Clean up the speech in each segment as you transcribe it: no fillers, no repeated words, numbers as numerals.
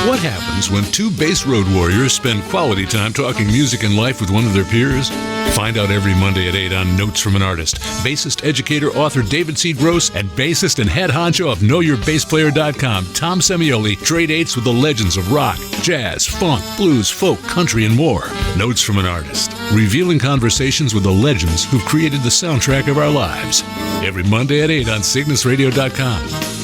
What happens when two bass road warriors spend quality time talking music and life with one of their peers? Find out every Monday at 8 on Notes from an Artist. Bassist, educator, author David C. Gross and bassist and head honcho of KnowYourBassPlayer.com, Tom Semioli, trade dates with the legends of rock, jazz, funk, blues, folk, country, and more. Notes from an Artist. Revealing conversations with the legends who've created the soundtrack of our lives. Every Monday at 8 on CygnusRadio.com.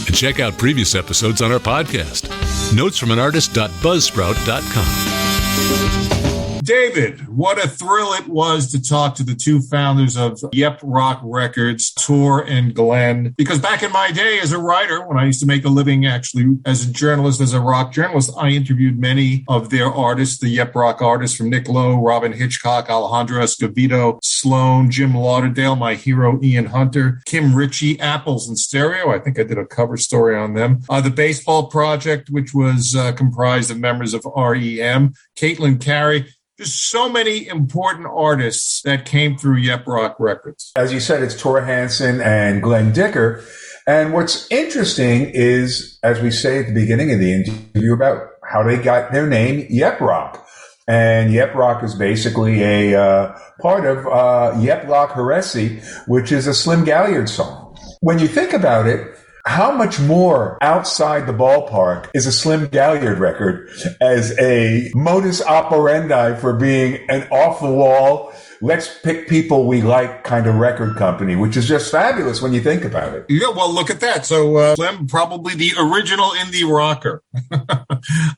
And check out previous episodes on our podcast. NotesFromAnArtist.buzzsprout.com. David, what a thrill it was to talk to the two founders of Yep Roc Records, Tor and Glenn. Because back in my day as a writer, when I used to make a living actually as a journalist, as a rock journalist, I interviewed many of their artists, the Yep Roc artists from Nick Lowe, Robin Hitchcock, Alejandro Escovedo, Sloan, Jim Lauderdale, my hero Ian Hunter, Kim Ritchie, Apples in Stereo. I think I did a cover story on them. The Baseball Project, which was comprised of members of REM, Caitlin Carey. Just so many important artists that came through Yep Roc Records. As you said, it's Tor Hansen and Glenn Dicker. And what's interesting is, as we say at the beginning of the interview, about how they got their name, Yep Roc. And Yep Roc is basically a part of Yep Roc Heresy, which is a Slim Galliard song. When you think about it, how much more outside the ballpark is a Slim Galliard record as a modus operandi for being an off-the-wall, let's pick people we like kind of record company, which is just fabulous when you think about it. Yeah, well, look at that. So Slim, probably the original indie rocker.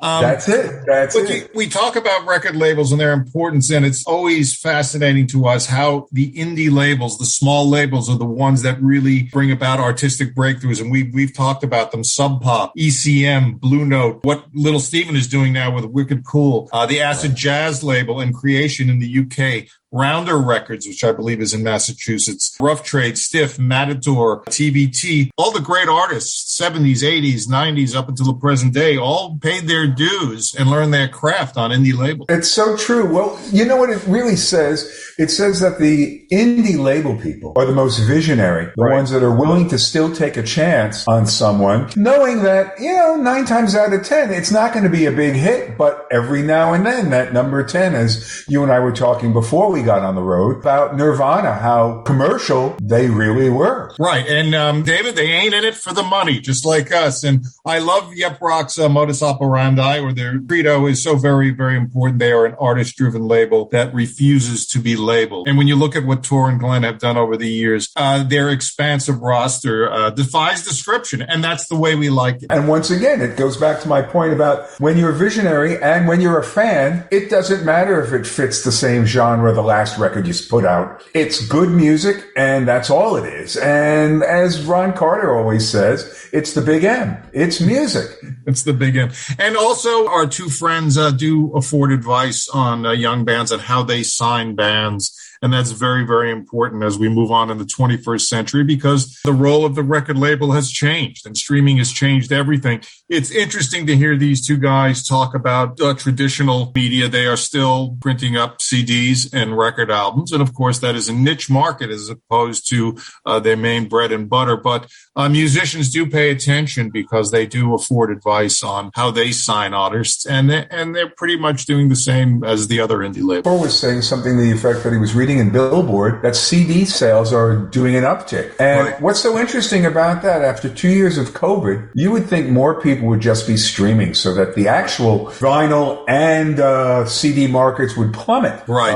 That's it. We talk about record labels and their importance, and it's always fascinating to us how the indie labels, the small labels, are the ones that really bring about artistic breakthroughs. And we've talked about them: Sub Pop, ECM, Blue Note, what Little Steven is doing now with Wicked Cool, the Acid Jazz label and Creation in the UK, Rounder Records, which I believe is in Massachusetts, Rough Trade, Stiff, Matador, TBT, all the great artists, 70s, 80s, 90s, up until the present day, all paid their dues and learned their craft on indie labels. It's so true. Well, you know what it really says? It says that the indie label people are the most visionary, the ones that are willing to still take a chance on someone, knowing that, 9 times out of 10, it's not going to be a big hit, but every now and then that number 10, as you and I were talking before we got on the road, about Nirvana, how commercial they really were. Right. And David, they ain't in it for the money, just like us. And I love Yep Roc's modus operandi, or their credo is so very, very important. They are an artist-driven label that refuses to be labeled. And when you look at what Tor and Glenn have done over the years, their expansive roster defies description. And that's the way we like it. And once again, it goes back to my point about when you're a visionary and when you're a fan, it doesn't matter if it fits the same genre the last record you put out. It's good music, and that's all it is. And as Ron Carter always says, it's the big M. It's music. It's the big M. And also, our two friends do afford advice on young bands and how they sign bands. And that's very, very important as we move on in the 21st century, because the role of the record label has changed and streaming has changed everything. It's interesting to hear these two guys talk about traditional media. They are still printing up CDs and record albums. And of course, that is a niche market as opposed to their main bread and butter. But musicians do pay attention because they do afford advice on how they sign artists. And they're pretty much doing the same as the other indie labels. Tor was saying something to the effect that he was reading in Billboard that CD sales are doing an uptick. And what's so interesting about that, after 2 years of COVID, you would think more people would just be streaming so that the actual vinyl and CD markets would plummet. Right.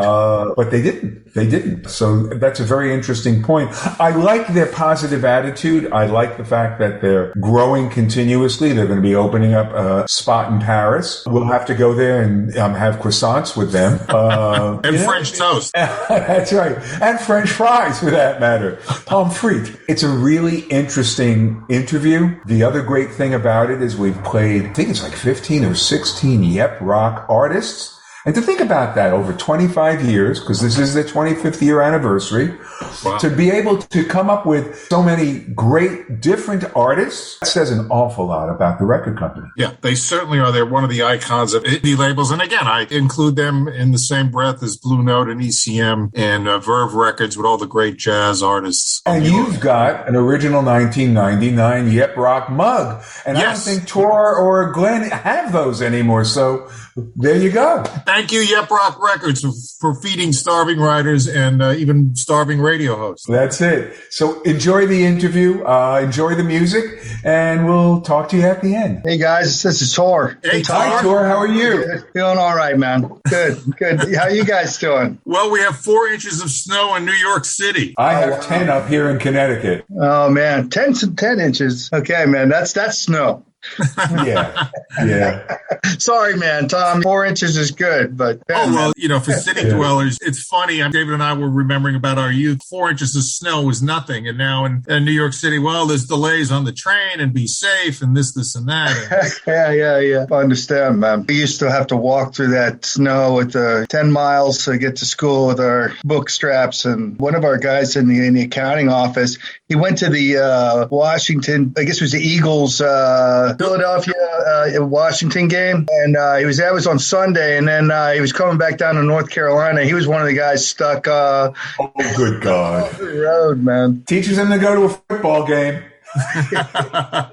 But they didn't. They didn't. So that's a very interesting point. I like their positive attitude. I like the fact that they're growing continuously. They're going to be opening up a spot in Paris. We'll have to go there and have croissants with them. And French toast. That's right. And French fries, for that matter. Pommes frites. It's a really interesting interview. The other great thing about it is we've played, I think it's like 15 or 16 Yep Roc artists. And to think about that over 25 years, because this is the 25th year anniversary, wow, to be able to come up with so many great different artists, that says an awful lot about the record company. Yeah, they certainly are. They're one of the icons of indie labels. And again, I include them in the same breath as Blue Note and ECM and Verve Records with all the great jazz artists. And you've got an original 1999 Yep Roc mug. And yes, I don't think Tor or Glenn have those anymore. So there you go. Thank you, Yep Roc Records, for feeding starving writers and even starving radio hosts. That's it. So enjoy the interview, enjoy the music, and we'll talk to you at the end. Hey, guys, this is Tor. Hey, Tor. Hi, Tor. How are you? Good. Doing all right, man. Good. How you guys doing? Well, we have 4 inches of snow in New York City. I have 10 up here in Connecticut. Oh, man. 10 inches. Okay, man. That's snow. Yeah. Sorry, man, Tom. 4 inches is good, but for city dwellers, it's funny. David and I were remembering about our youth. 4 inches of snow was nothing, and now in New York City, well, there's delays on the train, and be safe, and this, and that. Yeah. I understand, man. We used to have to walk through that snow with 10 miles to get to school with our book straps, and one of our guys in the accounting office, he went to the Washington, I guess it was the Eagles. Philadelphia, Washington game, and that was on Sunday, and then he was coming back down to North Carolina. He was one of the guys stuck. Oh, good God! Off the road, man. Teaches him to go to a football game. I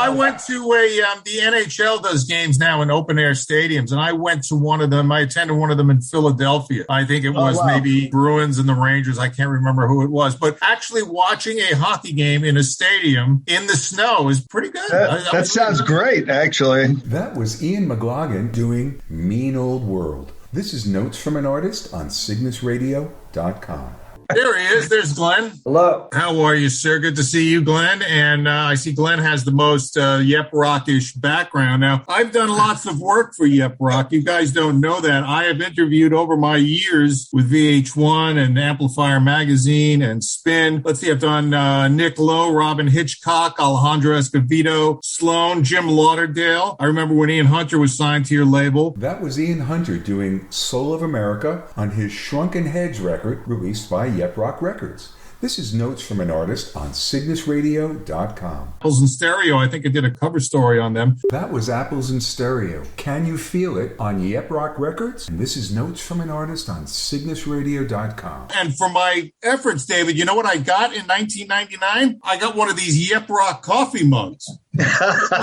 went to the NHL does games now in open air stadiums, and I went to one of them. I attended one of them in Philadelphia. I think it was maybe Bruins and the Rangers. I can't remember who it was, but actually watching a hockey game in a stadium in the snow is pretty good. That sounds great, actually. That was Ian McLaughlin doing Mean Old World. This is Notes from an Artist on CygnusRadio.com. There he is. There's Glenn. Hello. How are you, sir? Good to see you, Glenn. And I see Glenn has the most Yep Roc-ish background. Now, I've done lots of work for Yep Roc. You guys don't know that. I have interviewed over my years with VH1 and Amplifier Magazine and Spin. Let's see, I've done Nick Lowe, Robin Hitchcock, Alejandro Escovedo, Sloan, Jim Lauderdale. I remember when Ian Hunter was signed to your label. That was Ian Hunter doing Soul of America on his Shrunken Heads record released by Yep Roc Records. This is Notes from an Artist on CygnusRadio.com. Apples in Stereo, I think I did a cover story on them. That was Apples in Stereo. Can You Feel It on Yep Roc Records? And this is Notes from an Artist on CygnusRadio.com. And for my efforts, David, you know what I got in 1999? I got one of these Yep Roc coffee mugs. Look at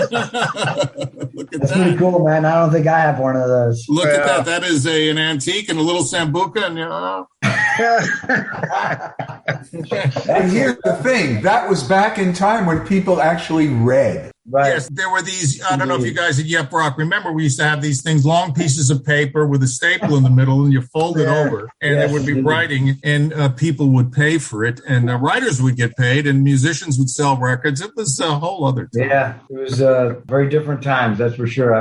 That's pretty cool, man. I don't think I have one of those. Look at that. That is an antique and a little sambuca. And here's the thing. That was back in time when people actually read. Right. Yes, there were these, I don't know if you guys at Yep Roc remember, we used to have these things, long pieces of paper with a staple in the middle, and you fold it over, and there would be writing, and people would pay for it, and writers would get paid, and musicians would sell records. It was a whole other time. Yeah, it was very different times, that's for sure.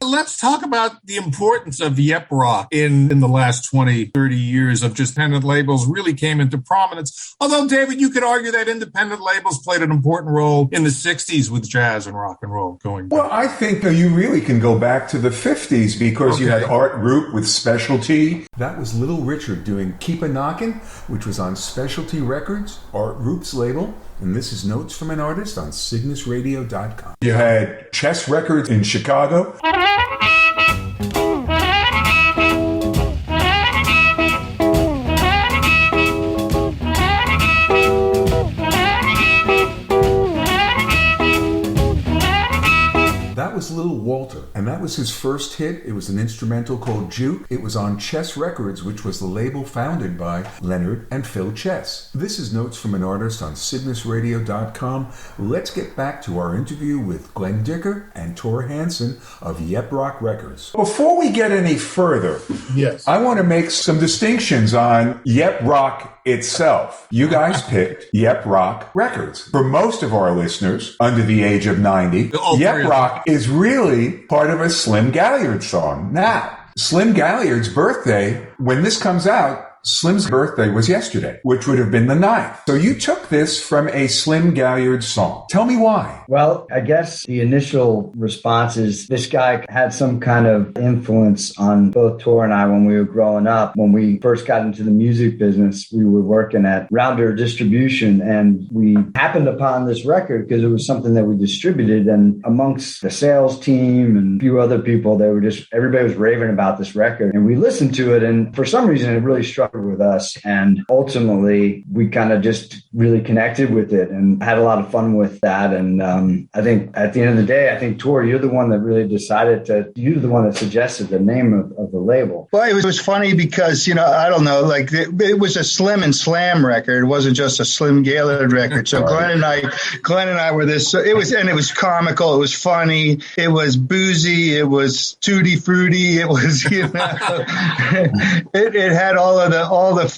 Let's talk about the importance of Yep Roc in the last 20, 30 years of just independent labels really came into prominence. Although, David, you could argue that independent labels played an important role in the 60s with jazz and rock and roll going back. Well, I think you really can go back to the 50s because you had Art Root with Specialty. That was Little Richard doing Keep a Knockin', which was on Specialty Records, Art Root's label. And this is Notes from an Artist on CygnusRadio.com. You had Chess Records in Chicago. That was Little Walter, and that was his first hit. It was an instrumental called Juke. It was on Chess Records, which was the label founded by Leonard and Phil Chess. This is Notes from an Artist on CygnusRadio.com. Let's get back to our interview with Glenn Dicker and Tor Hansen of Yep Roc Records. Before we get any further, yes, I want to make some distinctions on Yep Roc itself. You guys picked Yep Roc Records. For most of our listeners under the age of 90, Yep Roc is really part of a Slim Galliard song. Now, Slim Galliard's birthday, when this comes out, Slim's birthday was yesterday, which would have been the 9th. So you took this from a Slim Galliard song. Tell me why. Well, I guess the initial response is this guy had some kind of influence on both Tor and I when we were growing up. When we first got into the music business, we were working at Rounder Distribution, and we happened upon this record because it was something that we distributed. And amongst the sales team and a few other people, everybody was raving about this record. And we listened to it, and for some reason, it really struck with us. And ultimately, we kind of just really connected with it and had a lot of fun with that. And I think at the end of the day, I think Tor, you're the one that really you're the one that suggested the name of the label. Well, it was funny because, I don't know, like it was a Slim and Slam record. It wasn't just a Slim Gaylord record. So Glenn and I were this. So it was comical. It was funny. It was boozy. It was tutti frutti. It was, it had all the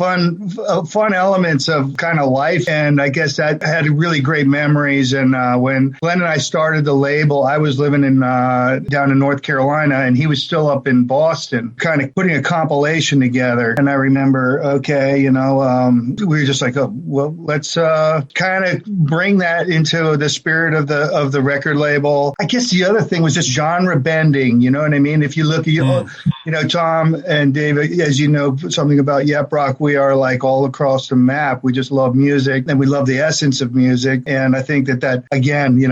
fun elements of kind of life. And I guess that had really great memories. And when Glenn and I started the label, I was living down in North Carolina, and he was still up in Boston, kind of putting a compilation together. And I remember, we were just like, oh, well, let's kind of bring that into the spirit of the record label. I guess the other thing was just genre bending. You know what I mean? If you look at Tom and David, as you know, something about Yep Roc, we are like all across the map. We just love music, and we love the essence of music. And I think that again, you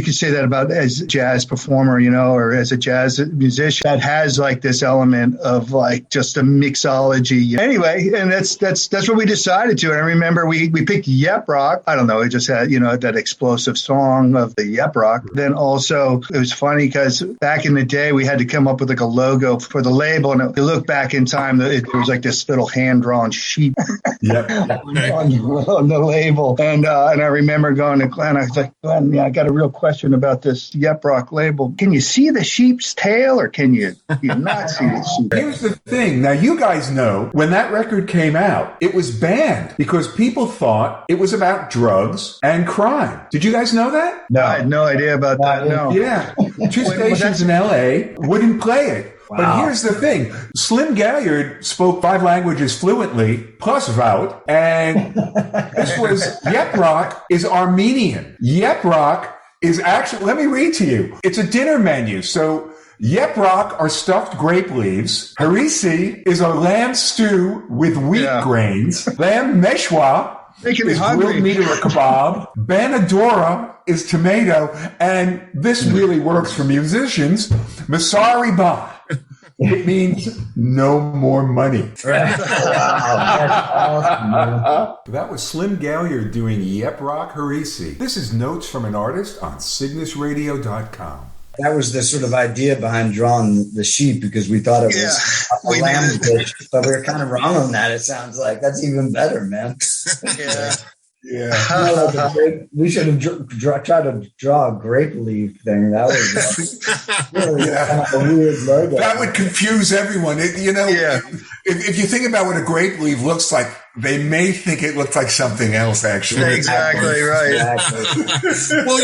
could say that about as a jazz performer, or as a jazz musician that has like this element of like just a mixology. Anyway, and that's what we decided to. And I remember we picked Yep Roc. I don't know, it just had, that explosive song of the Yep Roc. Then also it was funny because back in the day we had to come up with like a logo for the label. And if you look back in time, there was like this little hand-drawn sheep on the label. And I remember going to Glenn, I was like, Glenn, I got a real question about this Yep Roc label. Can you see the sheep's tail, or can you not see the sheep? Here's the thing. Now, you guys know when that record came out, it was banned because people thought it was about drugs and crime. Did you guys know that? No, I had no idea about that. No. Yeah. Two stations in LA wouldn't play it. Wow. But here's the thing. Slim Galliard spoke 5 languages fluently, plus Vaut, and this was, Yep Roc is Armenian. Yep Roc is actually, let me read to you. It's a dinner menu. So Yep Roc are stuffed grape leaves. Harisi is a lamb stew with wheat grains. Lamb meshwa is grilled meat or a kebab. Banadora is tomato. And this really works for musicians. Masari ba. It means no more money. Wow, that's awesome. That was Slim Galliard doing Yep Roc Harisi. This is Notes from an Artist on CygnusRadio.com. That was the sort of idea behind drawing the sheep, because we thought it was a lamb dish, but we were kind of wrong on that. It sounds like that's even better, man. Yeah. Yeah, we should have tried to draw a grape leaf thing. That was really kind of a weird logo. That would confuse everyone. If you think about what a grape leaf looks like, they may think it looks like something else, actually. Exactly right. Exactly. Well,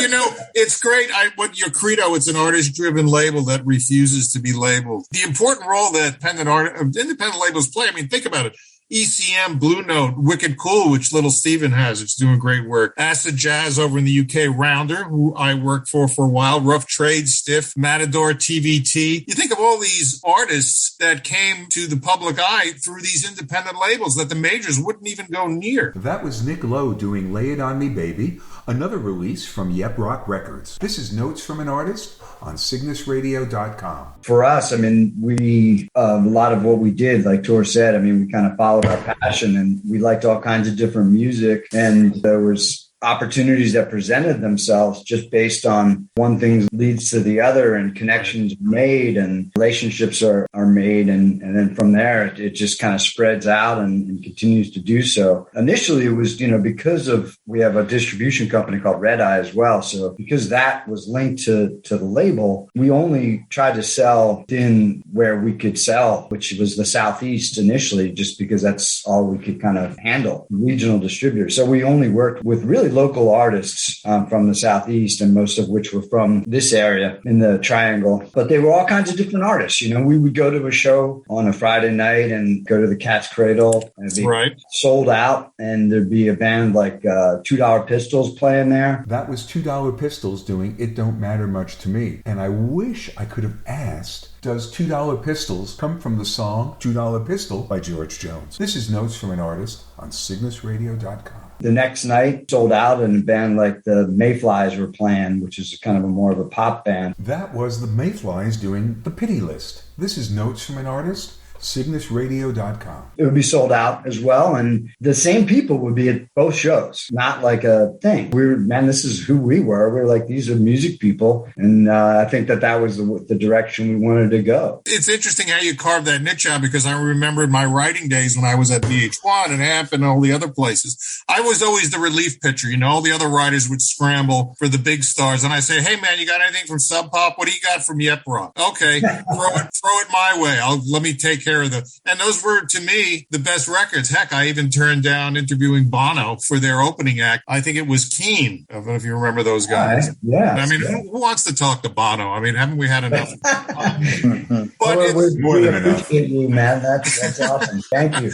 it's great. What your credo, it's an artist-driven label that refuses to be labeled. The important role that independent labels play, think about it. ECM, Blue Note, Wicked Cool, which Little Steven has, it's doing great work. Acid Jazz over in the UK, Rounder, who I worked for a while, Rough Trade, Stiff, Matador, TVT. You think of all these artists that came to the public eye through these independent labels that the majors wouldn't even go near. That was Nick Lowe doing Lay It On Me Baby, another release from Yep Roc Records. This is Notes from an Artist on CygnusRadio.com. For us, we a lot of what we did, like Tor said, we kind of followed our passion, and we liked all kinds of different music, and there was opportunities that presented themselves just based on one thing leads to the other, and connections made and relationships are made. And then from there, it just kind of spreads out and continues to do so. Initially, it was, because we have a distribution company called Red Eye as well. So because that was linked to the label, we only tried to sell in where we could sell, which was the Southeast initially, just because that's all we could kind of handle, regional distributors. So we only worked with really local artists from the Southeast, and most of which were from this area in the Triangle. But they were all kinds of different artists. You know, we would go to a show on a Friday night and go to the Cat's Cradle and it'd be sold out, and there'd be a band like $2 Pistols playing there. That was $2 Pistols doing It Don't Matter Much to Me. And I wish I could have asked, does $2 Pistols come from the song $2 Pistol by George Jones? This is Notes from an Artist on CygnusRadio.com. The next night, sold out, and a band like the Mayflies were playing, which is kind of more of a pop band. That was the Mayflies doing The Pity List. This is Notes from an Artist, CygnusRadio.com. It would be sold out as well, and the same people would be at both shows. Not like a thing. This is who we were. We were like, these are music people, and I think that was the direction we wanted to go. It's interesting how you carved that niche out, because I remember in my writing days when I was at VH1 and AMP and all the other places, I was always the relief pitcher. You know, all the other writers would scramble for the big stars, and I say, hey man, you got anything from Sub Pop? What do you got from Yep Roc? Okay, throw it my way. Let me take care of them. And those were, to me, the best records. Heck, I even turned down interviewing Bono for their opening act. I think it was Keane. I don't know if you remember those guys. Yeah. I mean, who wants to talk to Bono? I mean, haven't we had enough? But it's more than enough. You, man. That's awesome. Thank you.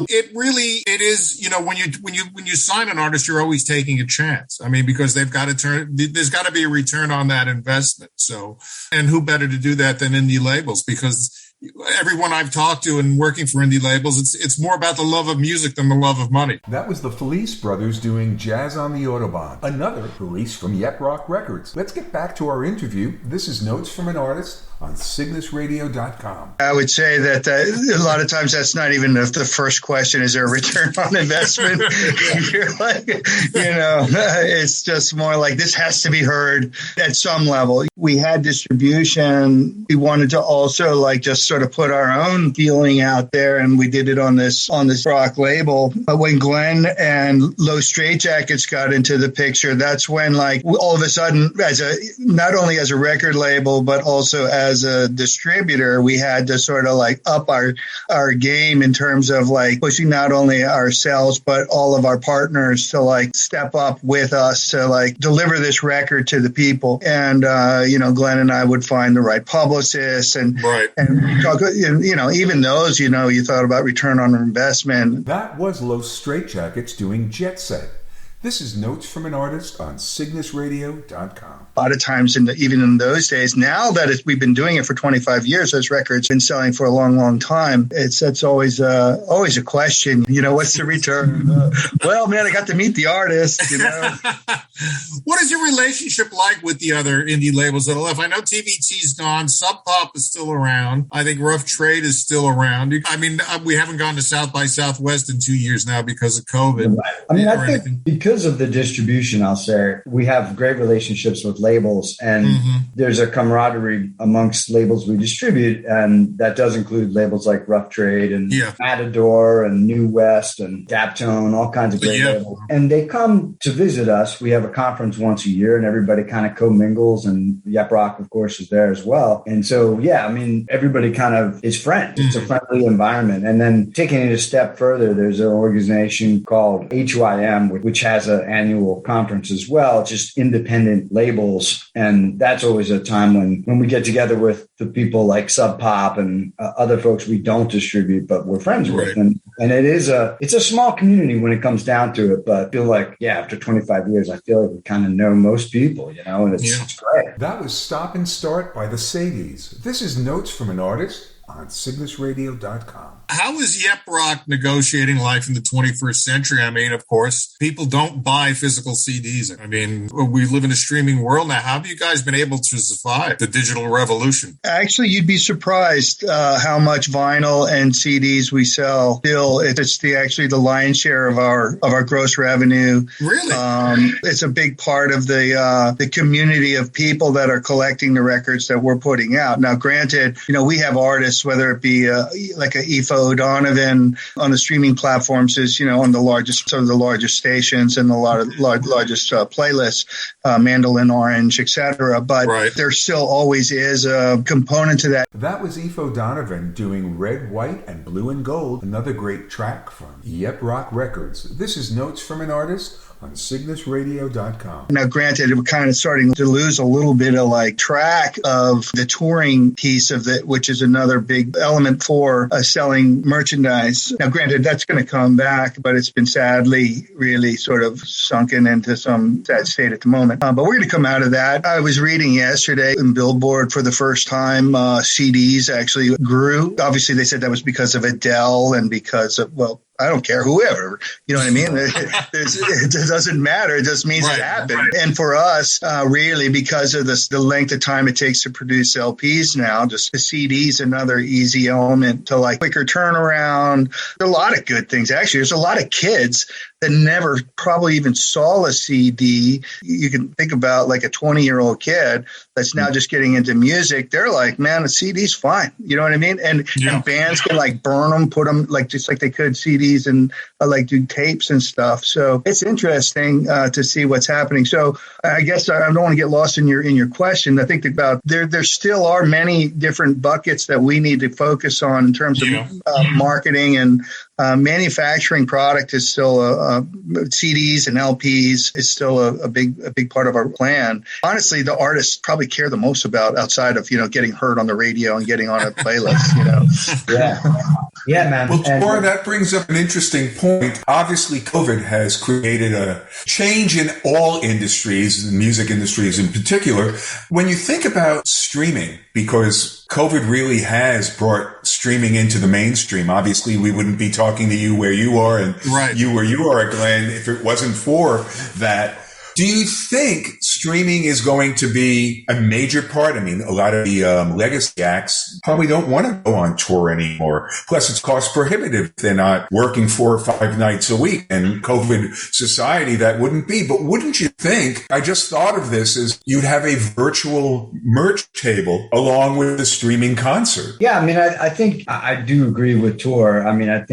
It is, you know, when you sign an artist, you're always taking a chance. I mean, because there's got to be a return on that investment. So, and who better to do that than indie labels? Because everyone I've talked to and working for indie labels, it's more about the love of music than the love of money. That was the Felice Brothers doing Jazz on the Autobahn, another release from Yep Roc Records. Let's get back to our interview. This is Notes from an Artist on CygnusRadio.com. I would say that a lot of times that's not even the first question. Is there a return on investment? You're like, it's just more like this has to be heard at some level. We had distribution. We wanted to also just sort of put our own feeling out there, and we did it on this rock label. But when Glen and Low Straitjackets got into the picture, that's when all of a sudden, not only as a record label but also as a distributor, we had to sort of up our game in terms of pushing not only ourselves but all of our partners to step up with us to deliver this record to the people. And Glenn and I would find the right publicists and talk, even those, you thought about return on investment. That was Low Straitjackets doing Jet Set. This is Notes from an Artist on CygnusRadio.com. A lot of times, even in those days, now that we've been doing it for 25 years, those records been selling for a long, long time. That's always a question. What's the return? Well, man, I got to meet the artist. What is your relationship like with the other indie labels that are left? I know TVT's gone. Sub Pop is still around. I think Rough Trade is still around. I mean, we haven't gone to South by Southwest in 2 years now because of COVID. Right. I mean, I think because of the distribution, I'll say, we have great relationships with labels, and there's a camaraderie amongst labels we distribute, and that does include labels like Rough Trade and Matador and New West and Daptone, all kinds of great labels. And they come to visit us. We have a conference once a year, and everybody kind of commingles, and Yep Roc, of course, is there as well. And so, everybody kind of is friends. It's a friendly environment. And then taking it a step further, there's an organization called HYM, which has an annual conference as well. It's just independent labels. And that's always a time when we get together with the people like Sub Pop and other folks we don't distribute, but we're friends with. And it's a small community when it comes down to it. But I feel like, after 25 years, I feel like we kind of know most people, and it's great. That was Stop and Start by the Sadies. This is Notes from an Artist on CygnusRadio.com. How is Yep Roc negotiating life in the 21st century? I mean, of course, people don't buy physical CDs. I mean, we live in a streaming world now. How have you guys been able to survive the digital revolution? Actually, you'd be surprised how much vinyl and CDs we sell. Still, it's the lion's share of our gross revenue. Really? It's a big part of the community of people that are collecting the records that we're putting out. Now, granted, we have artists, whether it be like a Aoife O'Donovan on the streaming platforms is, on some of the largest stations and the largest playlists, Mandolin Orange, etc. But there still always is a component to that. That was Aoife O'Donovan doing Red, White, and Blue and Gold, another great track from Yep Roc Records. This is Notes from an Artist on cygnusradio.com. Now, granted, we're kind of starting to lose a little bit of like track of the touring piece of it, which is another big element for selling merchandise. Now, granted, that's going to come back, but it's been sadly really sort of sunken into some sad state at the moment. But we're going to come out of that. I was reading yesterday in Billboard for the first time, CDs actually grew. Obviously, they said that was because of Adele and because of, well, I don't care, whoever, you know what I mean? It doesn't matter. It just means it happened. Right. And for us, really, because of the length of time it takes to produce LPs now, just the CD is another easy element to like quicker turnaround. There are a lot of good things. Actually, there's a lot of kids that never probably even saw a CD. You can think about like a 20-year-old kid that's now just getting into music. They're like, man, the CD's fine. You know what I mean? And bands can like burn them, put them like just like they could CDs and like do tapes and stuff. So it's interesting to see what's happening. So I guess I don't want to get lost in your question. I think about there still are many different buckets that we need to focus on in terms of marketing and manufacturing product is still CDs and LPs is still a big part of our plan. Honestly, the artists probably care the most about outside of, getting heard on the radio and getting on a playlist, Yeah, man. Well, Tor, that brings up an interesting point. Obviously, COVID has created a change in all industries, the music industries in particular. When you think about streaming, because COVID really has brought streaming into the mainstream. Obviously, we wouldn't be talking to you where you are and you where you are, Glenn, if it wasn't for that. Do you think streaming is going to be a major part? I mean, a lot of the legacy acts probably don't want to go on tour anymore. Plus, it's cost prohibitive. They're not working 4 or 5 nights a week. And COVID society, that wouldn't be. But wouldn't you think, I just thought of this, as you'd have a virtual merch table along with the streaming concert? Yeah, I mean, I think I do agree with Tor. I mean, I've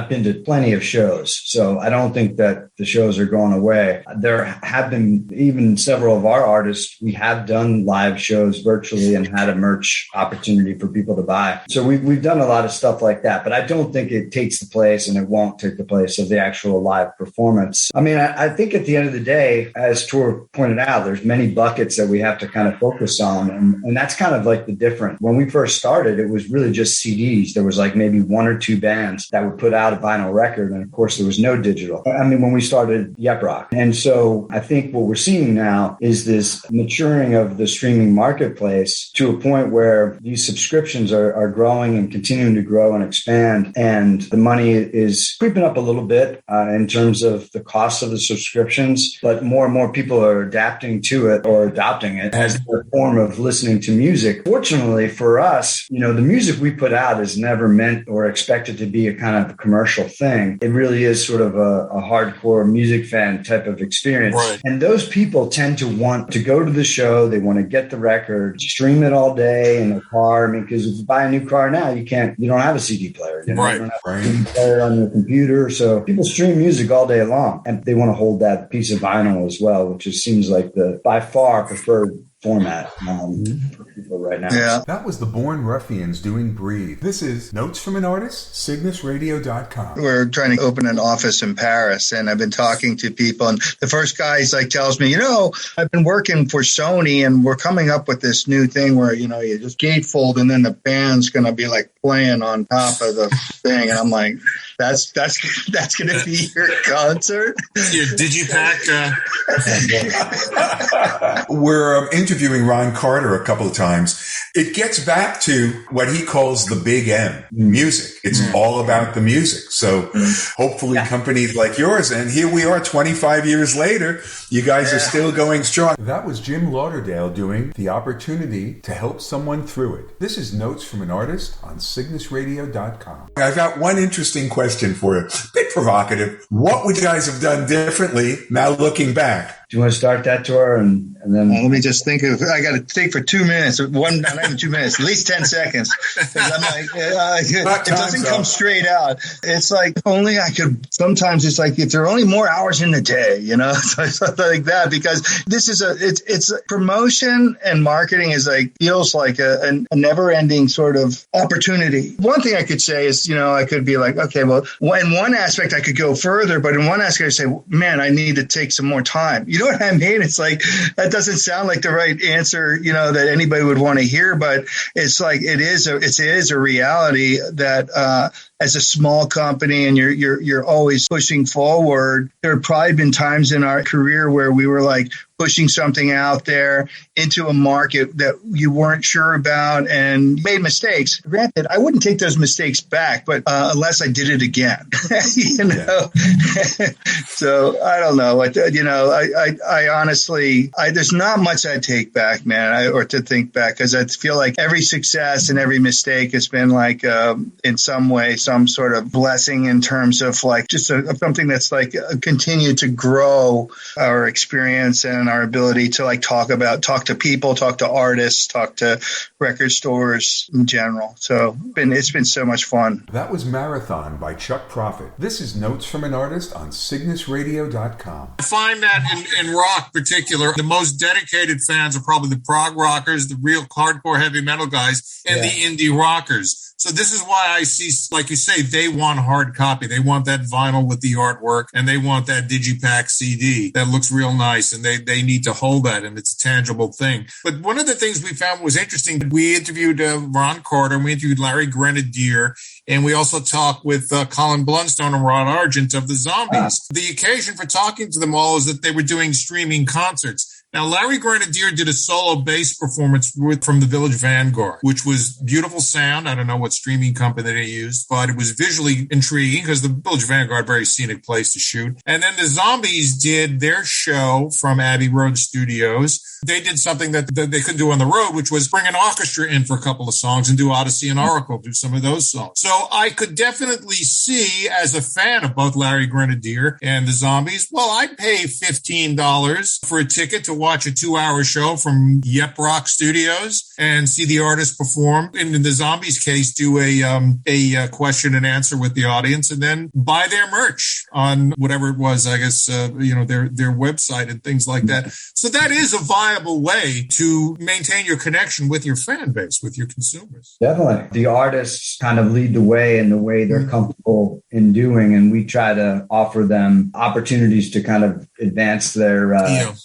been to plenty of shows, so I don't think that the shows are going away. There have been even several of our artists, we have done live shows virtually and had a merch opportunity for people to buy. So we've done a lot of stuff like that, but I don't think it takes the place, and it won't take the place of the actual live performance. I mean, I think at the end of the day, as Tor pointed out, there's many buckets that we have to kind of focus on. And that's kind of like the difference. When we first started, it was really just CDs. There was like maybe 1 or 2 bands that would put out a vinyl record. And of course, there was no digital. I mean, when we started Yep Roc. And so I think what we're seeing now is this maturing of the streaming marketplace to a point where these subscriptions are growing and continuing to grow and expand. And the money is creeping up a little bit in terms of the cost of the subscriptions, but more and more people are adapting to it or adopting it as a form of listening to music. Fortunately for us, the music we put out is never meant or expected to be a kind of commercial thing. It really is sort of a hardcore music fan type of experience. Right. And those people tend to want to go to the show. They want to get the record, stream it all day in the car. I mean, because if you buy a new car now, you don't have a CD player. You don't have a CD player on your computer. So people stream music all day long, and they want to hold that piece of vinyl as well, which just seems like the by far preferred format for people right now. Yeah. That was the Born Ruffians doing Breathe. This is Notes from an Artist, cygnusradio.com. We're trying to open an office in Paris, and I've been talking to people, and the first guy tells me, I've been working for Sony, and we're coming up with this new thing where, you just gatefold, and then the band's going to be like playing on top of the thing. And I'm like, that's going to be your concert? Did you pack? We're interviewing Ron Carter a couple of times. It gets back to what he calls the big M, music. It's all about the music. So hopefully companies like yours, and here we are 25 years later, you guys are still going strong. That was Jim Lauderdale doing The Opportunity to Help Someone Through It. This is Notes from an Artist on cygnusradio.com. I've got one interesting question for you. Bit provocative. What would you guys have done differently now looking back? Do you want to start that tour and then? Well, let me just think I got to think for 2 minutes. Not even 2 minutes, at least 10 seconds. I'm like, it doesn't come straight out. It's like only I could. Sometimes it's like if there are only more hours in the day, something like that. Because this is it's promotion and marketing feels like a never ending sort of opportunity. One thing I could say is, I could be like, okay, well, in one aspect aspect, I could go further, but in one aspect, I say, man, I need to take some more time. You know what I mean? It's like, that doesn't sound like the right answer, that anybody would want to hear, but it's like, it is a reality that, as a small company and you're always pushing forward. There have probably been times in our career where we were like pushing something out there into a market that you weren't sure about and made mistakes. Granted, I wouldn't take those mistakes back, but unless I did it again, So I don't know. I honestly, there's not much I'd take back, man, or to think back, because I feel like every success and every mistake has been like, in some way, some sort of blessing in terms of like just something that's like continue to grow our experience and our ability to like talk to people, talk to artists, talk to record stores in general. So it's been so much fun. That was Marathon by Chuck Prophet. This is Notes from an Artist on CygnusRadio.com. I find that in rock particular, the most dedicated fans are probably the prog rockers, the real hardcore heavy metal guys, and the indie rockers. So this is why I see, like you say, they want hard copy. They want that vinyl with the artwork, and they want that digipack CD that looks real nice, and they need to hold that, and it's a tangible thing. But one of the things we found was interesting. We interviewed Ron Carter, and we interviewed Larry Grenadier, and we also talked with Colin Blunstone and Rod Argent of the Zombies. The occasion for talking to them all is that they were doing streaming concerts. Now, Larry Grenadier did a solo bass performance from the Village Vanguard, which was beautiful sound. I don't know what streaming company they used, but it was visually intriguing because the Village Vanguard, very scenic place to shoot. And then the Zombies did their show from Abbey Road Studios. They did something that they couldn't do on the road, which was bring an orchestra in for a couple of songs and do Odyssey and Oracle, do some of those songs. So I could definitely see, as a fan of both Larry Grenadier and the Zombies, well, I'd pay $15 for a ticket to watch a 2-hour show from Yep Roc Studios and see the artist perform. And in the Zombies case, do a question and answer with the audience, and then buy their merch on whatever it was, I guess, their website and things like that. So that is a viable way to maintain your connection with your fan base, with your consumers. Definitely. The artists kind of lead the way in the way they're comfortable in doing, and we try to offer them opportunities to kind of advance their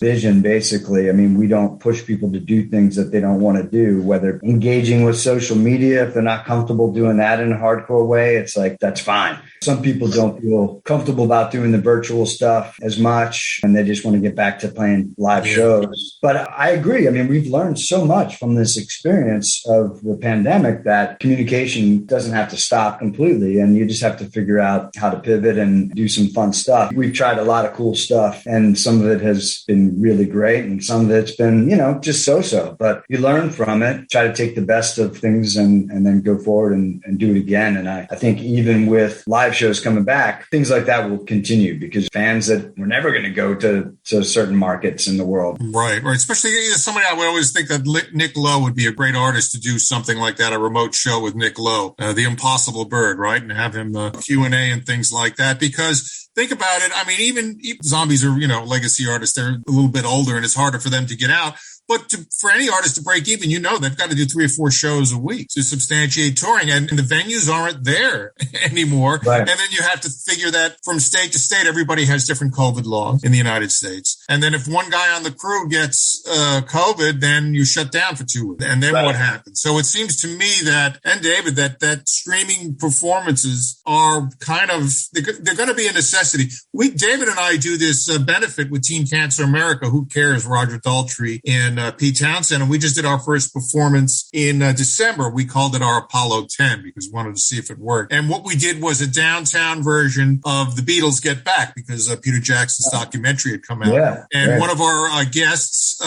vision, basically. I mean, we don't push people to do things that they don't want to do, whether engaging with social media. If they're not comfortable doing that in a hardcore way, it's like, that's fine. Some people don't feel comfortable about doing the virtual stuff as much, and they just want to get back to playing live shows. But I agree. I mean, we've learned so much from this experience of the pandemic that communication doesn't have to stop completely, and you just have to figure out how to pivot and do some fun stuff. We've tried a lot of cool stuff, and some of it has been really great, and some of it's been, just so-so. But you learn from it, try to take the best of things and then go forward and do it again. And I think even with live shows coming back, things like that will continue, because fans that were never going to go to certain markets in the world. Right. Especially somebody, I would always think that Nick Lowe would be a great artist to do something like that, a remote show with Nick Lowe, the Impossible Bird, right? And have him Q&A and things like that, because think about it. I mean, even Zombies are, legacy artists. They're a little bit older and it's harder for them to get out. But for any artist to break even, they've got to do 3 or 4 shows a week to substantiate touring. And the venues aren't there anymore. Right. And then you have to figure that from state to state, everybody has different COVID laws in the United States. And then if one guy on the crew gets COVID, then you shut down for 2 weeks. And then what happens? So it seems to me that, and David, that streaming performances are kind of, they're going to be a necessity. David and I do this benefit with Teen Cancer America, Who Cares, Roger Daltrey, and Pete Townsend, and we just did our first performance in December. We called it our Apollo 10 because we wanted to see if it worked. And what we did was a downtown version of the Beatles Get Back, because Peter Jackson's documentary had come out. Yeah, and one of our guests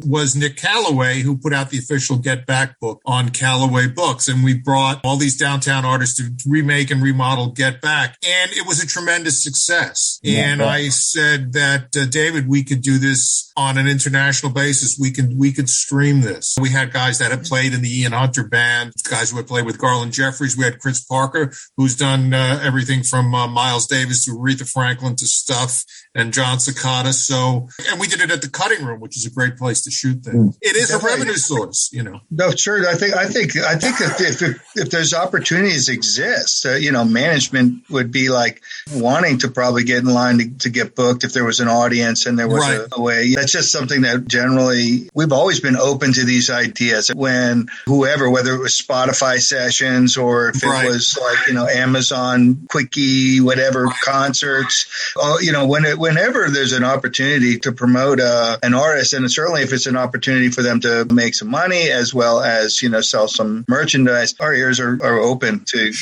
was Nick Calloway, who put out the official Get Back book on Calloway Books. And we brought all these downtown artists to remake and remodel Get Back. And it was a tremendous success. And I said that, David, we could do this on an international basis. We could could stream this. We had guys that had played in the Ian Hunter band, guys who had played with Garland Jeffries. We had Chris Parker, who's done everything from Miles Davis to Aretha Franklin to Stuff, and John Cicada. So, and we did it at the Cutting Room, which is a great place to shoot things. It is a revenue source, you know. No, sure. I think if those opportunities exist, management would be like wanting to probably get in line to get booked if there was an audience and there was a way. That's just something that generally we've always been open to these ideas. When whoever, whether it was Spotify sessions or if it was like Amazon Quickie, whatever concerts, whenever there's an opportunity to promote an artist, and certainly if it's an opportunity for them to make some money as well as sell some merchandise, our ears are open to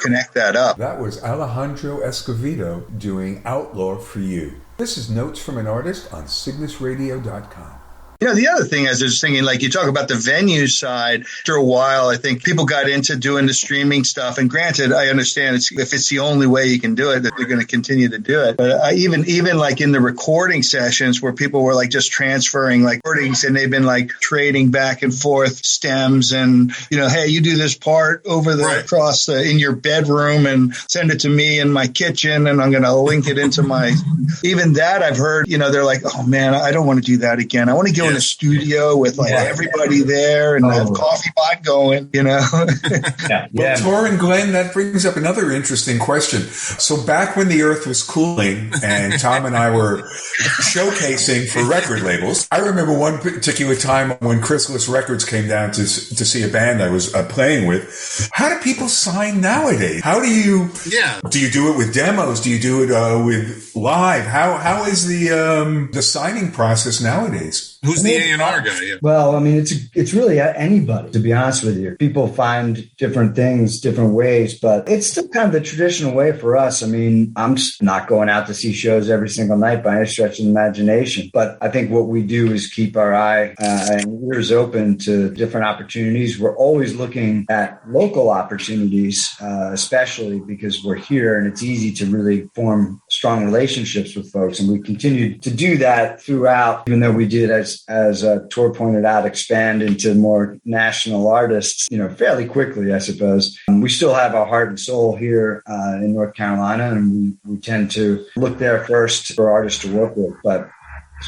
connect that up. That was Alejandro Escovedo doing Outlaw for You. This is Notes from an Artist on CygnusRadio.com. The other thing is, I was thinking, like, you talk about the venue side. After a while, I think people got into doing the streaming stuff. And granted, I understand if it's the only way you can do it, that they're going to continue to do it. But even like in the recording sessions where people were like just transferring like recordings and they've been like trading back and forth stems and, hey, you do this part over across in your bedroom and send it to me in my kitchen and I'm going to link it into my, even that I've heard, they're like, oh man, I don't want to do that again. I want to go in a studio with like everybody there and have coffee pot going, Well, Tor and Glenn, that brings up another interesting question. So back when the earth was cooling and Tom and I were showcasing for record labels, I remember one particular time when Chrysalis Records came down to see a band I was playing with. How do people sign nowadays? How do you do it with demos? Do you do it with live? How is the signing process nowadays? Who's the A&R guy? Yeah. Well, I mean, it's really anybody, to be honest with you. People find different things, different ways, but it's still kind of the traditional way for us. I mean, I'm not going out to see shows every single night by any stretch of the imagination, but I think what we do is keep our eye and ears open to different opportunities. We're always looking at local opportunities, especially because we're here and it's easy to really form strong relationships with folks. And we continue to do that throughout, even though we did, as Tor pointed out, expand into more national artists, fairly quickly, I suppose. We still have our heart and soul here in North Carolina, and we tend to look there first for artists to work with. But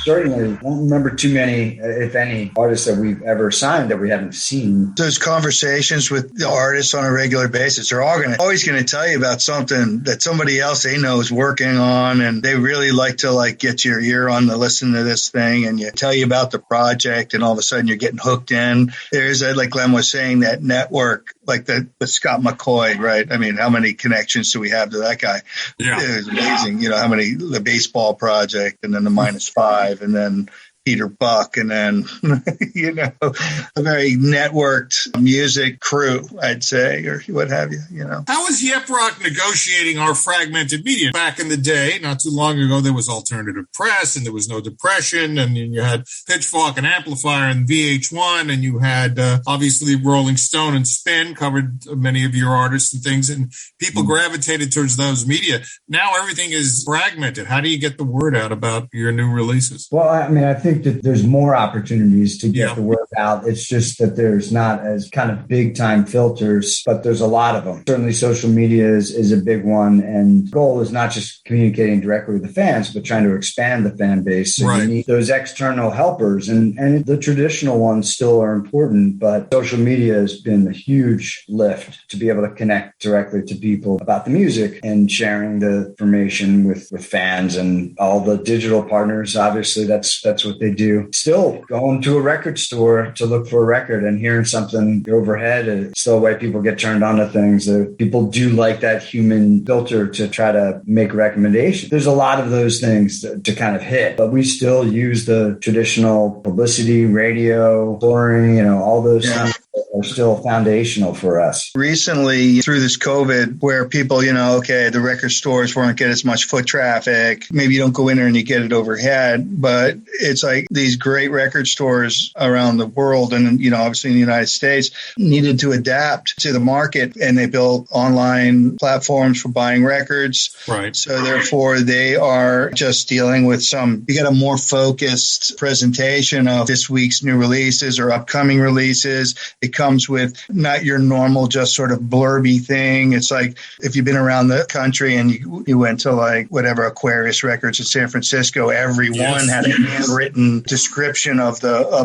certainly don't remember too many, if any, artists that we've ever signed that we haven't seen. Those conversations with the artists on a regular basis are always going to tell you about something that somebody else they know is working on, and they really like to get your ear on to listen to this thing, and you tell you about the project, and all of a sudden you're getting hooked in. There's like Glenn was saying, that network, like the Scott McCoy, right? I mean, how many connections do we have to that guy? Yeah, it was amazing. How many, the baseball project, and then the -5. And then Peter Buck, and then, a very networked music crew, I'd say, or what have you, How was Yep Roc negotiating our fragmented media? Back in the day, not too long ago, there was alternative press and there was no depression, and you had Pitchfork and Amplifier and VH1, and you had, obviously, Rolling Stone and Spin covered many of your artists and things, and people gravitated towards those media. Now everything is fragmented. How do you get the word out about your new releases? Well, I mean, I think that there's more opportunities to get the word out. It's just that there's not as kind of big time filters, but there's a lot of them. Certainly social media is a big one. And the goal is not just communicating directly with the fans, but trying to expand the fan base. So you need those external helpers, and the traditional ones still are important, but social media has been a huge lift to be able to connect directly to people about the music and sharing the information with fans and all the digital partners. Obviously, that's what they do. Still going to a record store to look for a record and hearing something overhead is still a way people get turned on to things. People do like that human filter to try to make recommendations. There's a lot of those things to kind of hit, but we still use the traditional publicity, radio, touring, all those things are still foundational for us. Recently, through this COVID, where people, the record stores weren't getting as much foot traffic. Maybe you don't go in there and you get it overhead, but it's like these great record stores around the world and, obviously in the United States needed to adapt to the market, and they built online platforms for buying records. Right. So therefore, they are just dealing with you get a more focused presentation of this week's new releases or upcoming releases. It comes with not your normal, just sort of blurby thing. It's like if you've been around the country and you went to like whatever Aquarius Records in San Francisco, everyone had a handwritten description of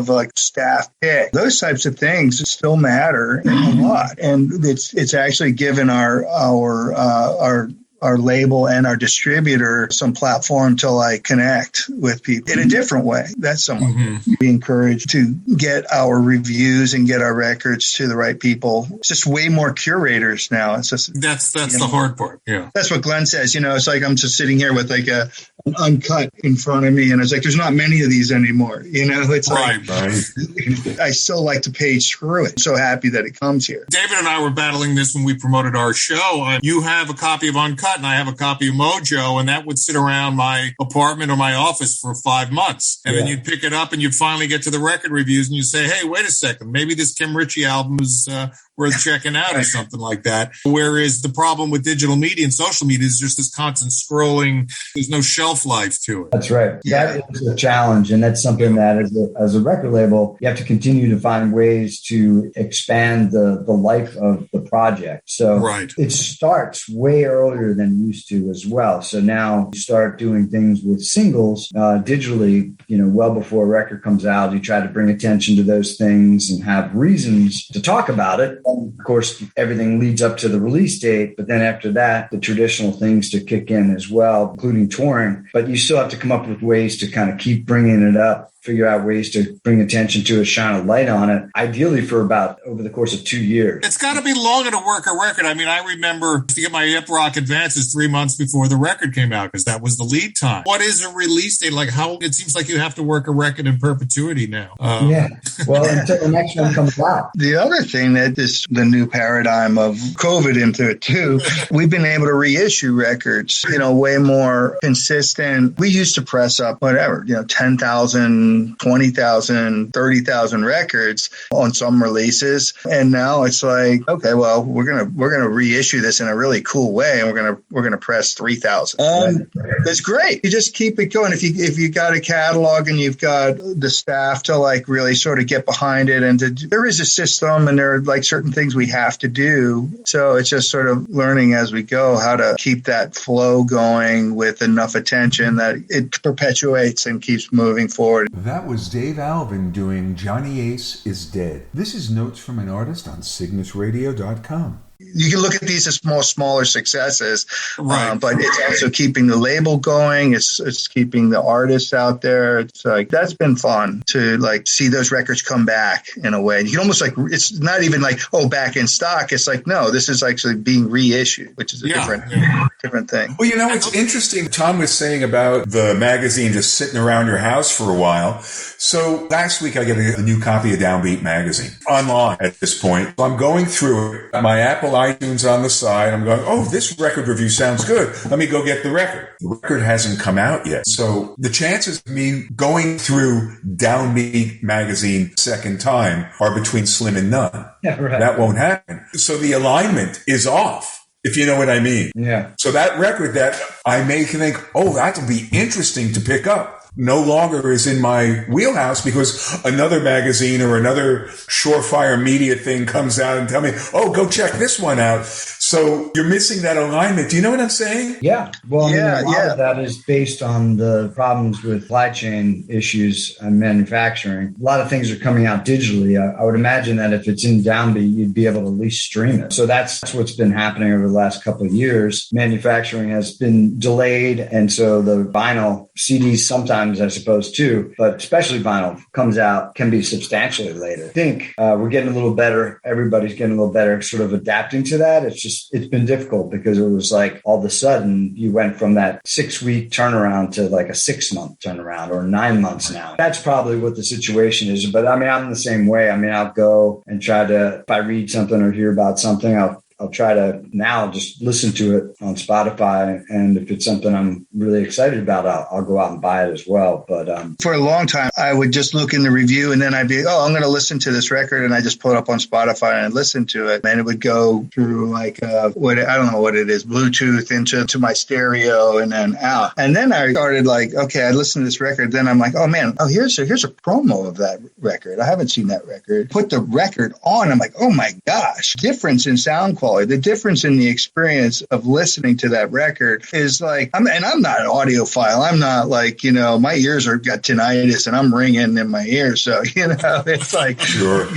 like staff pick. Those types of things still matter a lot, and it's actually given our label and our distributor some platform to like connect with people in a different way. That's something we encourage to get our reviews and get our records to the right people. It's just way more curators now. It's just that's the hard part. Yeah, that's what Glenn says. It's like I'm just sitting here with like an uncut in front of me, and it's like there's not many of these anymore. It's right. Like I still like to page through it. I'm so happy that it comes here. David and I were battling this when we promoted our show. You have a copy of Uncut and I have a copy of Mojo, and that would sit around my apartment or my office for 5 months. And then you'd pick it up and you'd finally get to the record reviews and you'd say, hey, wait a second, maybe this Kim Ritchie album is worth checking out or something like that. Whereas the problem with digital media and social media is just this constant scrolling. There's no shelf life to it. That's right. That is a challenge. And that's something that as a record label, you have to continue to find ways to expand the life of the project. So it starts way earlier than it used to as well. So now you start doing things with singles digitally, well before a record comes out. You try to bring attention to those things and have reasons to talk about it. And of course, everything leads up to the release date. But then after that, the traditional things to kick in as well, including touring. But you still have to come up with ways to kind of keep bringing it up, figure out ways to bring attention to it, shine a light on it, ideally for about over the course of 2 years. It's got to be longer to work a record. I mean, I remember to get my Yep Roc advances 3 months before the record came out because that was the lead time. What is a release date? Like how it seems like you have to work a record in perpetuity now. Well, until the next one comes out. The other thing that is the new paradigm of COVID into it too, we've been able to reissue records, way more consistent. We used to press up whatever, 10,000, 20,000, 30,000 records on some releases. And now it's like, okay, well, we're going to reissue this in a really cool way. And we're going to press 3,000. That's great. You just keep it going. If you got a catalog and you've got the staff to like really sort of get behind it, and there is a system and there are like certain things we have to do. So it's just sort of learning as we go how to keep that flow going with enough attention that it perpetuates and keeps moving forward. That was Dave Alvin doing Johnny Ace is Dead. This is Notes from an Artist on CygnusRadio.com. You can look at these as smaller successes, right. But it's also keeping the label going. It's keeping the artists out there. It's like that's been fun to like see those records come back in a way. You can almost like it's not even like back in stock. It's like no, this is actually being reissued, which is a different thing. Well, it's interesting. Tom was saying about the magazine just sitting around your house for a while. So last week I get a new copy of Downbeat magazine online at this point. So I'm going through it. My Apple iTunes on the side. I'm going, this record review sounds good. Let me go get the record. The record hasn't come out yet. So the chances of me going through Downbeat magazine second time are between slim and none. Yeah, right. That won't happen. So the alignment is off, if you know what I mean. Yeah. So that record that I may think, that'll be interesting to pick up, no longer is in my wheelhouse because another magazine or another surefire media thing comes out and tell me, go check this one out. So you're missing that alignment. Do you know what I'm saying? Yeah. Well, a lot of that is based on the problems with supply chain issues and manufacturing. A lot of things are coming out digitally. I would imagine that if it's in Downbeat, you'd be able to at least stream it. So that's what's been happening over the last couple of years. Manufacturing has been delayed. And so the vinyl CDs sometimes, I suppose, too, but especially vinyl can be substantially later. I think we're getting a little better. Everybody's getting a little better sort of adapting to that. It's just it's been difficult because it was like all of a sudden you went from that 6-week turnaround to like a 6-month turnaround or 9 months now. That's probably what the situation is. But I mean, I'm the same way. I mean, I'll go and try to, if I read something or hear about something, I'll try to now just listen to it on Spotify. And if it's something I'm really excited about, I'll go out and buy it as well. But for a long time, I would just look in the review and then I'd be, I'm going to listen to this record. And I just pull it up on Spotify and listen to it. And it would go through like, I don't know what it is, Bluetooth into my stereo and then out. And then I started like, okay, I listened to this record. Then I'm like, oh man, here's a promo of that record. I haven't seen that record. Put the record on. I'm like, oh my gosh, difference in sound quality. The difference in the experience of listening to that record is like, I'm not an audiophile. I'm not like, my ears got tinnitus and I'm ringing in my ears. So, it's like, sure.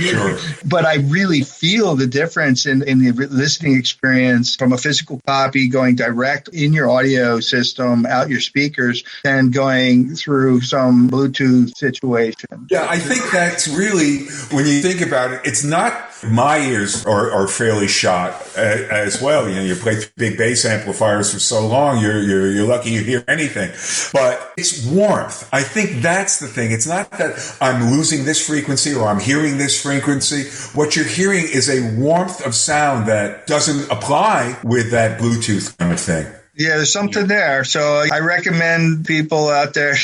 But I really feel the difference in the listening experience from a physical copy going direct in your audio system, out your speakers, and going through some Bluetooth situation. Yeah, I think that's really, when you think about it, it's not, my ears are fairly shot as well. You play big bass amplifiers for so long, you're lucky you hear anything. But it's warmth. I think that's the thing. It's not that I'm losing this frequency or I'm hearing this frequency. What you're hearing is a warmth of sound that doesn't apply with that Bluetooth kind of thing. Yeah, there's something there. So I recommend people out there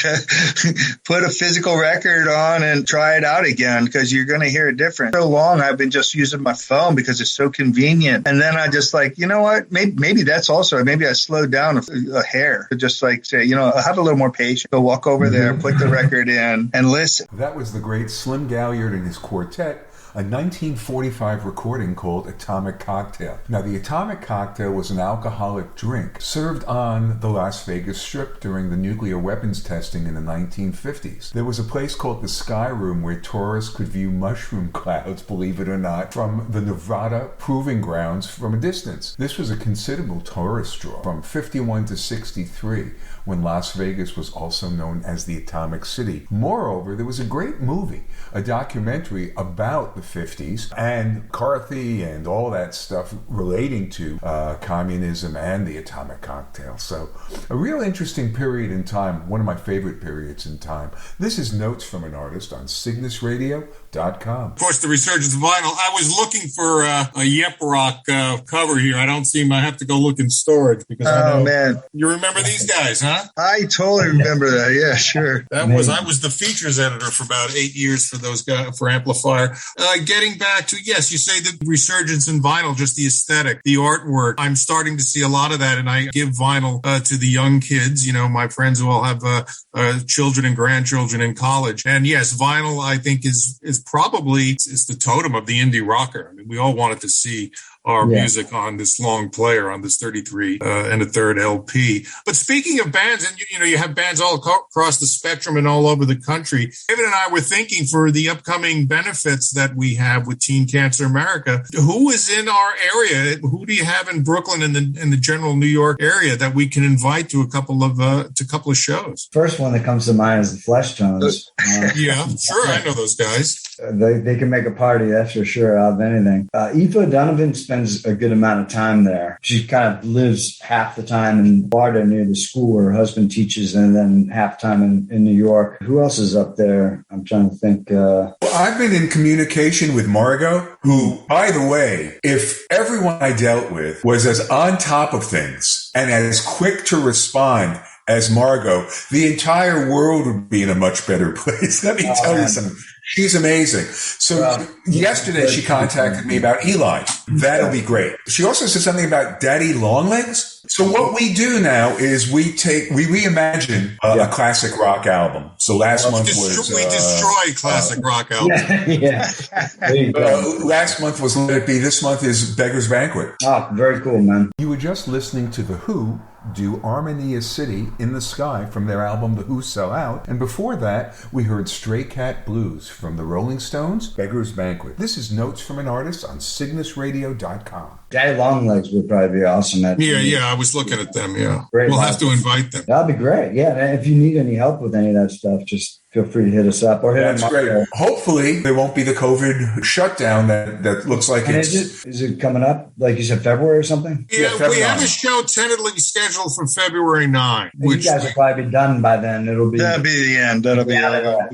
put a physical record on and try it out again because you're going to hear it different. So long I've been just using my phone because it's so convenient. And then I just like, you know what? Maybe that's also, maybe I slowed down a hair to just like say, I'll have a little more patience. Go walk over there, put the record in and listen. That was the great Slim Galliard and his quartet. A 1945 recording called Atomic Cocktail. Now, the Atomic Cocktail was an alcoholic drink served on the Las Vegas Strip during the nuclear weapons testing in the 1950s. There was a place called the Sky Room where tourists could view mushroom clouds, believe it or not, from the Nevada proving grounds from a distance. This was a considerable tourist draw from 51 to 63, when Las Vegas was also known as the Atomic City. Moreover, there was a great movie, a documentary about the 50s and McCarthy and all that stuff relating to communism and the atomic cocktail. So a real interesting period in time, one of my favorite periods in time. This is Notes from an Artist on CygnusRadio.com. Of course, the resurgence of vinyl. I was looking for a Yep Roc cover here. I don't see them. I have to go look in storage because I know. Man. You remember these guys, huh? I totally remember that. Yeah, sure. I was the features editor for about 8 years for those guys, for Amplifier. Getting back to, yes, you say the resurgence in vinyl, just the aesthetic, the artwork. I'm starting to see a lot of that, and I give vinyl to the young kids, my friends who all have children and grandchildren in college. And yes, vinyl, I think, is probably it's the totem of the indie rocker. I mean, we all wanted to see our music on this long player, on this 33 and a third LP. But speaking of bands, and you have bands all across the spectrum and all over the country. David and I were thinking for the upcoming benefits that we have with Teen Cancer America, who is in our area? Who do you have in Brooklyn and in the general New York area that we can invite to a couple of shows? First one that comes to mind is the Flesh Tones. Yeah, sure, I know those guys. They can make a party, that's for sure, out of anything. Eva Donovan spends a good amount of time there. She kind of lives half the time in Florida near the school where her husband teaches, and then half time in New York. Who else is up there? I'm trying to think. Well, I've been in communication with Margot, who, by the way, if everyone I dealt with was as on top of things and as quick to respond as Margot, the entire world would be in a much better place. Let me tell you something. She's amazing. So yesterday she contacted me about Eli. That'll be great. She also said something about Daddy Longlegs. So what we do now is we reimagine a classic rock album. So last month was... We destroy classic rock albums. Last month was Let It Be. This month is Beggar's Banquet. Oh, very cool, man. You were just listening to The Who do Armenia City in the Sky from their album The Who Sell Out. And before that, we heard Stray Cat Blues from the Rolling Stones, Beggar's Banquet. This is Notes from an Artist on CygnusRadio.com. Daddy Longlegs would probably be awesome. Yeah, was looking at them. Yeah. Great. We'll have to invite them. That'd be great. Yeah. And if you need any help with any of that stuff, just feel free to hit us up or hit That's great. Hopefully there won't be the COVID shutdown that looks like and it's... Is it coming up, like you said, February or something? Yeah, February we have 9. a show tentatively scheduled for February 9. You guys will probably be done by then. That'll be the end. That'll be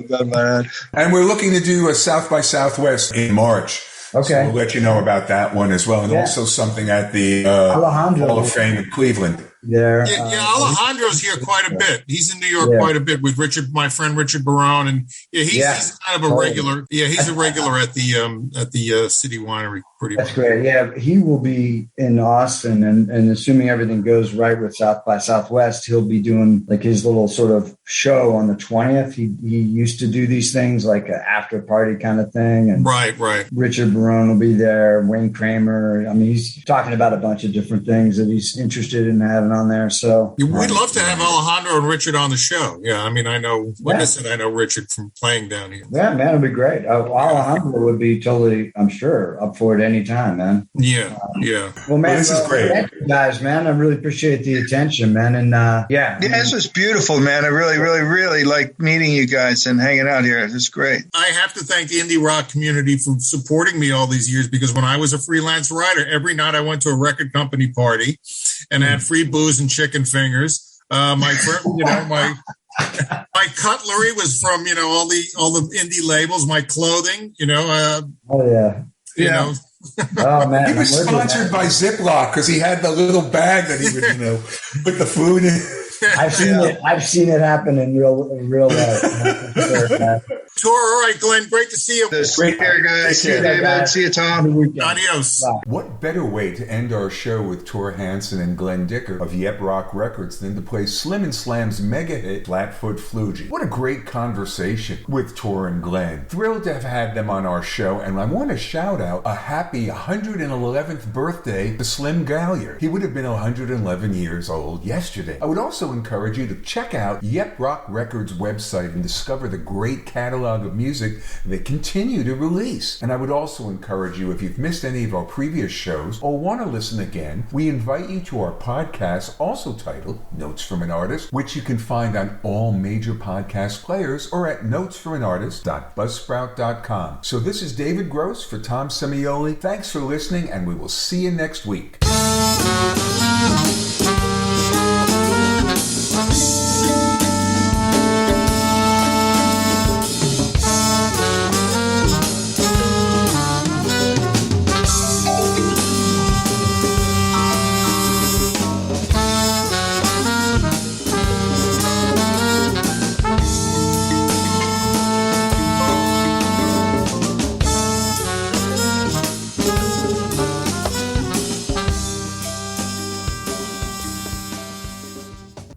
done by then. And we're looking to do a South by Southwest in March. Okay. So we'll let you know about that one as well. And also something at the Hall of Fame in Cleveland. There. Alejandro's here quite a bit. He's in New York quite a bit with my friend Richard Barone, and he's kind of a regular. Yeah, he's a regular at the City Winery. That's great. Yeah, he will be in Austin, and assuming everything goes right with South by Southwest, he'll be doing like his little sort of show on the 20th. He used to do these things like an after party kind of thing, and right. Richard Barone will be there. Wayne Kramer. I mean, he's talking about a bunch of different things that he's interested in having on there. So we'd love to have Alejandro and Richard on the show. Yeah, I mean, I know, like I said, I know Richard from playing down here. Yeah, man, it'd be great. Alejandro would be totally, I'm sure, up for it anytime, man. Yeah. Well, man, this is great. Thank you guys, man. I really appreciate the attention, man. And this was beautiful, man. I really, really, really like meeting you guys and hanging out here. It's great. I have to thank the indie rock community for supporting me all these years, because when I was a freelance writer, every night I went to a record company party and had free booze and chicken fingers. My cutlery was from all the indie labels. My clothing, Oh man, he was sponsored by Ziploc because he had the little bag that he would put the food in. I've seen it happen in real life. Tor, all right, Glenn, great to see you. Great care, guys. See you, David. See you, Tom. Adios. Bye. What better way to end our show with Tor Hansen and Glen Dicker of Yep Roc Records than to play Slim and Slam's mega hit, Flatfoot Floogie. What a great conversation with Tor and Glen. Thrilled to have had them on our show, and I want to shout out a happy 111th birthday to Slim Gallier. He would have been 111 years old yesterday. I would also encourage you to check out Yep Roc Records' website and discover the great catalog of music they continue to release. And I would also encourage you, if you've missed any of our previous shows or want to listen again, we invite you to our podcast, also titled Notes from an Artist, which you can find on all major podcast players or at notesfromanartist.buzzsprout.com. So this is David Gross for Tom Semioli. Thanks for listening, and we will see you next week.